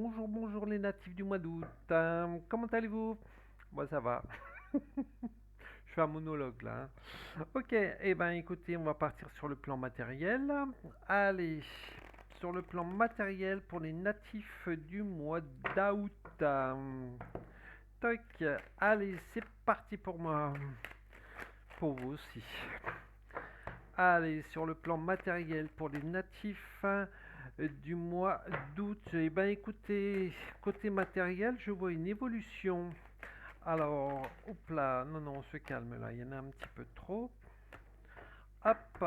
Bonjour, bonjour les natifs du mois d'août. Comment allez-vous? Moi ça va. Je fais un monologue là, hein. Ok, eh ben écoutez, on va partir sur le plan matériel. Allez, sur le plan matériel pour les natifs du mois d'août. Toc, allez, c'est parti pour moi. Pour vous aussi. Allez, sur le plan matériel pour les natifs du mois d'août, eh ben écoutez, côté matériel, je vois une évolution. Alors, hop là, non, non, on se calme là, il y en a un petit peu trop. Hop,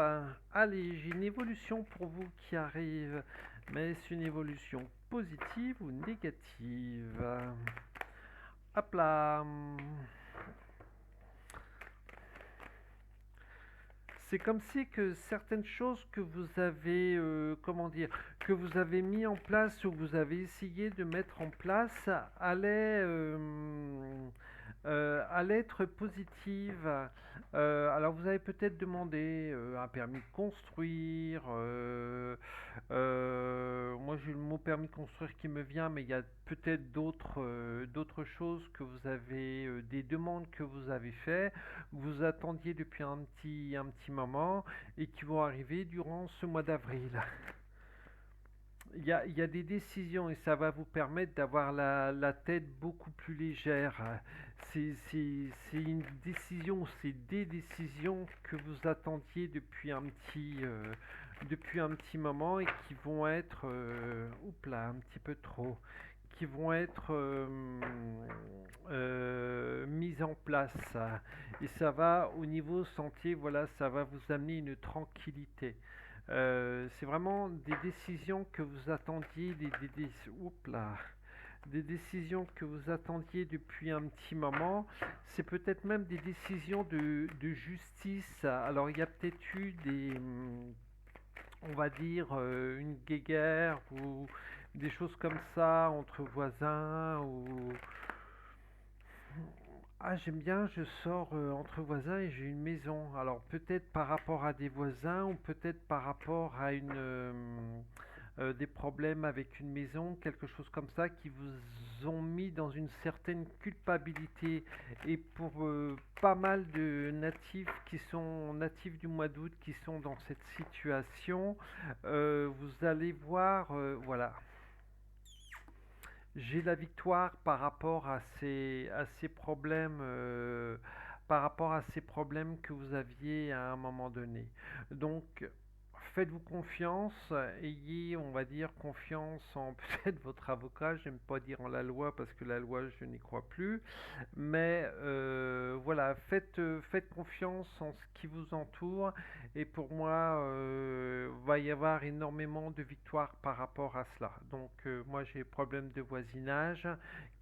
allez, j'ai une évolution pour vous qui arrive, mais c'est une évolution positive ou négative? Hop là. C'est comme si que certaines choses que vous avez, comment dire, que vous avez mis en place ou que vous avez essayé de mettre en place allaient être positives. Alors vous avez peut-être demandé un permis de construire. Moi j'ai le mot permis de construire qui me vient, mais il y a peut-être d'autres choses que vous avez, des demandes que vous avez fait, que vous attendiez depuis un petit moment et qui vont arriver durant ce mois d'avril. Il y a des décisions et ça va vous permettre d'avoir la tête beaucoup plus légère. C'est une décision, c'est des décisions que vous attendiez depuis un petit moment et qui vont être, oups là, un petit peu trop, qui vont être mises en place. Et ça va, au niveau santé, voilà, ça va vous amener une tranquillité. C'est vraiment des décisions que vous attendiez, oups là, des décisions que vous attendiez depuis un petit moment. C'est peut-être même des décisions de justice. Alors il y a peut-être eu on va dire, une guéguerre ou des choses comme ça entre voisins ou ah, j'aime bien, je sors entre voisins et j'ai une maison. Alors peut-être par rapport à des voisins ou peut-être par rapport à des problèmes avec une maison, quelque chose comme ça qui vous ont mis dans une certaine culpabilité. Et pour pas mal de natifs qui sont natifs du mois d'août qui sont dans cette situation, vous allez voir, voilà, j'ai la victoire par rapport à ces problèmes, par rapport à ces problèmes que vous aviez à un moment donné. Donc, faites-vous confiance, ayez, on va dire, confiance en peut-être votre avocat. J'aime pas dire en la loi parce que la loi, je n'y crois plus. Mais voilà, faites confiance en ce qui vous entoure. Et pour moi, va y avoir énormément de victoires par rapport à cela. Donc moi j'ai des problèmes de voisinage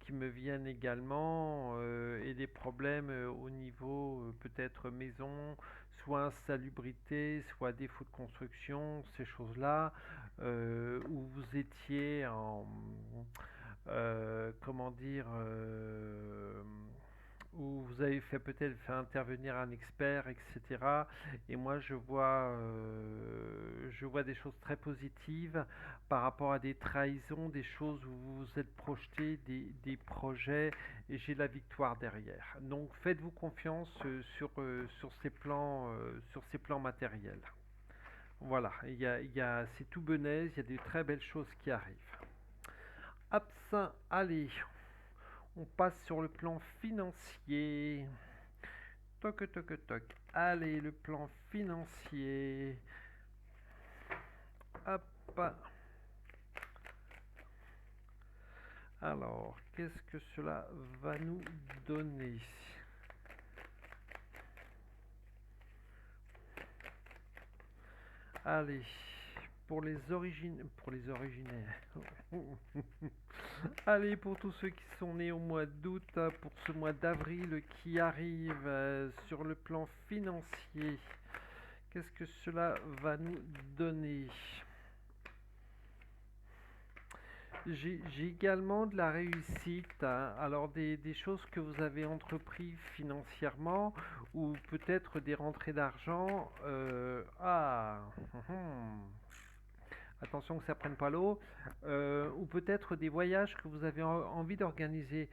qui me viennent également et des problèmes au niveau peut-être maison, soit insalubrité, soit défaut de construction, ces choses-là, où vous étiez en, comment dire, où vous avez fait peut-être fait intervenir un expert, etc. Et moi, je vois des choses très positives par rapport à des trahisons, des choses où vous vous êtes projeté, des projets, et j'ai la victoire derrière. Donc, faites-vous confiance sur ces plans matériels. Voilà, c'est tout benaise, il y a des très belles choses qui arrivent. Hop, ça, allez, on passe sur le plan financier. Toc, toc, toc. Allez, le plan financier. Hop. Alors, qu'est-ce que cela va nous donner? Allez, pour les originaires. Allez, pour tous ceux qui sont nés au mois d'août, pour ce mois d'avril qui arrive sur le plan financier, qu'est-ce que cela va nous donner? J'ai également de la réussite, hein. Alors des choses que vous avez entrepris financièrement ou peut-être des rentrées d'argent. Ah, hum, hum. attention que ça prenne pas l'eau, ou peut-être des voyages que vous avez envie d'organiser.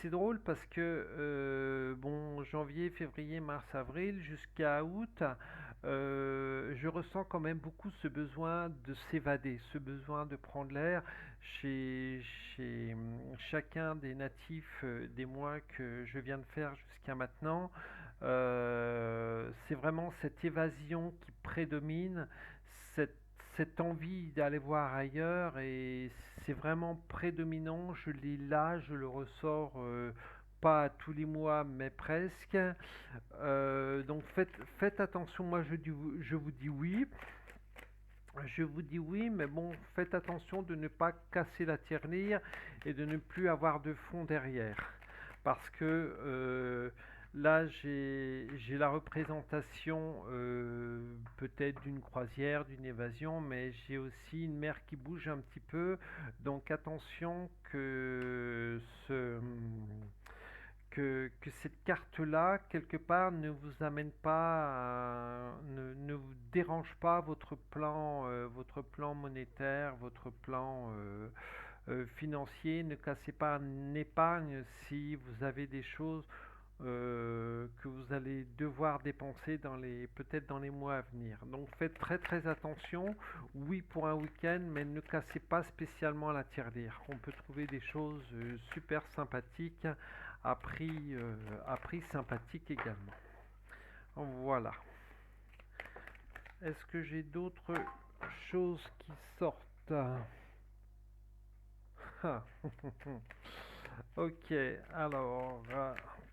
C'est drôle parce que bon, janvier, février, mars, avril jusqu'à août, je ressens quand même beaucoup ce besoin de s'évader, ce besoin de prendre l'air chez, chacun des natifs des mois que je viens de faire jusqu'à maintenant. C'est vraiment cette évasion qui prédomine, cette, cette envie d'aller voir ailleurs, et c'est vraiment prédominant. Je l'ai là, je le ressors pas tous les mois, mais presque. Donc faites attention, moi je vous dis oui. Je vous dis oui, mais bon, faites attention de ne pas casser la tirelire et de ne plus avoir de fond derrière. Parce que là, j'ai la représentation peut-être d'une croisière, d'une évasion, mais j'ai aussi une mer qui bouge un petit peu. Donc attention que cette carte-là, quelque part, ne vous amène pas, ne vous dérange pas votre plan monétaire, votre plan financier. Ne cassez pas un épargne si vous avez des choses que vous allez devoir dépenser peut-être dans les mois à venir. Donc faites très très attention. Oui pour un week-end, mais ne cassez pas spécialement la tirelire. On peut trouver des choses super sympathiques à prix sympathique également. Voilà. Est-ce que j'ai d'autres choses qui sortent? Ok, alors,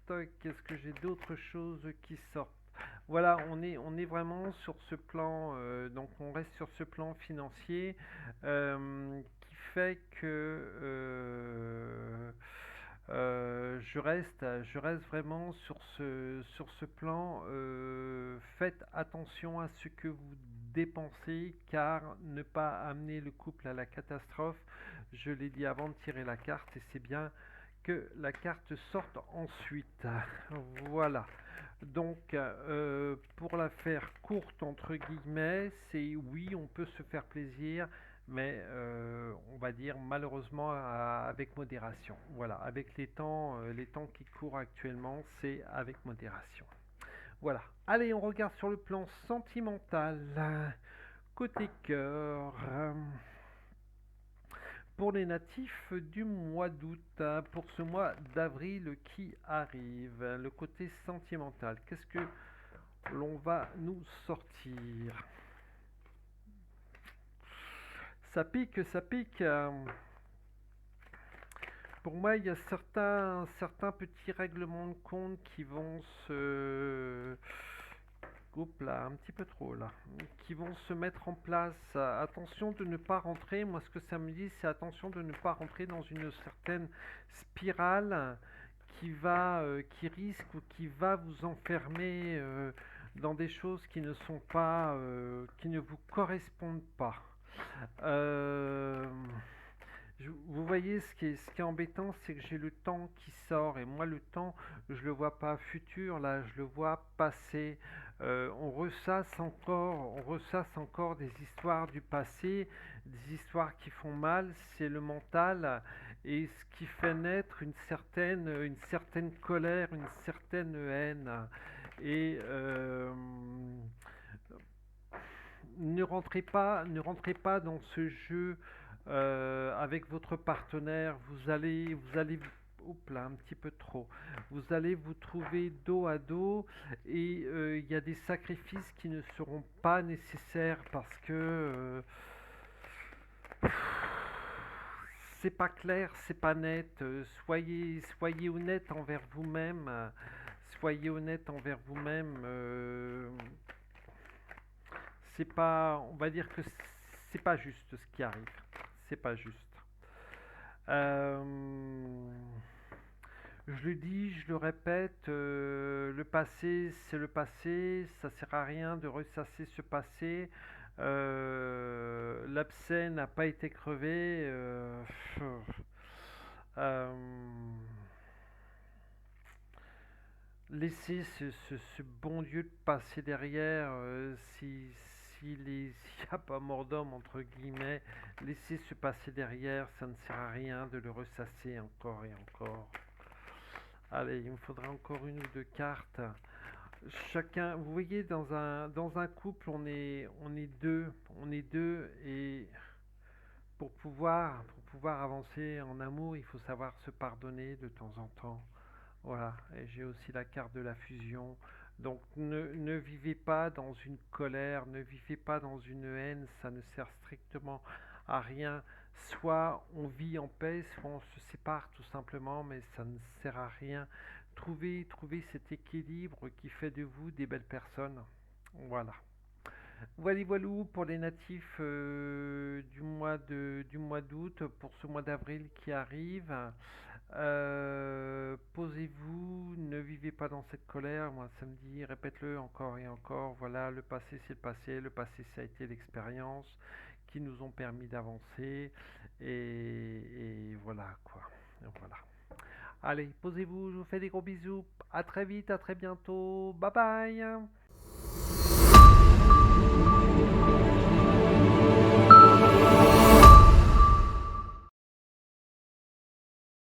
qu'est-ce que j'ai d'autres choses qui sortent? Voilà, on est vraiment sur ce plan, donc on reste sur ce plan financier qui fait que je reste vraiment sur ce plan. Faites attention à ce que vous dépensez, car ne pas amener le couple à la catastrophe. Je l'ai dit avant de tirer la carte, et c'est bien que la carte sorte ensuite. Voilà. Donc, pour la faire courte, entre guillemets, c'est oui, on peut se faire plaisir, mais on va dire malheureusement avec modération. Voilà, avec les temps qui courent actuellement, c'est avec modération. Voilà. Allez, on regarde sur le plan sentimental. Côté cœur. Pour les natifs du mois d'août, pour ce mois d'avril qui arrive, le côté sentimental, qu'est-ce que l'on va nous sortir? Ça pique, ça pique. Pour moi, il y a certains petits règlements de compte qui vont se... Oups là, un petit peu trop là. Qui vont se mettre en place. Attention de ne pas rentrer. Moi, ce que ça me dit, c'est attention de ne pas rentrer dans une certaine spirale qui risque ou qui va vous enfermer dans des choses qui ne sont pas, qui ne vous correspondent pas. Euh, Vous voyez, ce qui est embêtant, c'est que j'ai le temps qui sort, et moi le temps, je le vois pas futur, là, je le vois passé. On ressasse encore des histoires du passé, des histoires qui font mal. C'est le mental, et ce qui fait naître une certaine colère, une certaine haine. Et ne rentrez pas dans ce jeu avec votre partenaire. Vous allez, oups là, un petit peu trop. Vous allez vous trouver dos à dos, et il y a des sacrifices qui ne seront pas nécessaires parce que c'est pas clair, c'est pas net. Soyez honnête envers vous-même. Soyez honnête envers vous-même. C'est pas, on va dire que c'est pas juste ce qui arrive. C'est pas juste. Euh, je le dis, je le répète, le passé, c'est le passé. Ça sert à rien de ressasser ce passé. L'abcès n'a pas été crevé. Euh, Laissez ce bon Dieu de passer derrière, si s'il n'y a pas mort d'homme, entre guillemets, laissez se passer derrière, ça ne sert à rien de le ressasser encore et encore. Allez, il me faudra encore une ou deux cartes. Chacun, vous voyez, dans un couple, on est deux, et pour pouvoir avancer en amour, il faut savoir se pardonner de temps en temps. Voilà, et j'ai aussi la carte de la fusion. Donc ne vivez pas dans une colère, ne vivez pas dans une haine, ça ne sert strictement à rien. Soit on vit en paix, soit on se sépare tout simplement, mais ça ne sert à rien. Trouvez cet équilibre qui fait de vous des belles personnes. Voilà. Voilà, voilou pour les natifs du mois d'août, pour ce mois d'avril qui arrive. Posez-vous, ne vivez pas dans cette colère. Moi, ça me dit, répète-le encore et encore. Voilà, le passé, c'est le passé. Le passé, ça a été l'expérience qui nous ont permis d'avancer. Et voilà, quoi. Voilà. Allez, posez-vous, je vous fais des gros bisous. À très vite, à très bientôt. Bye bye.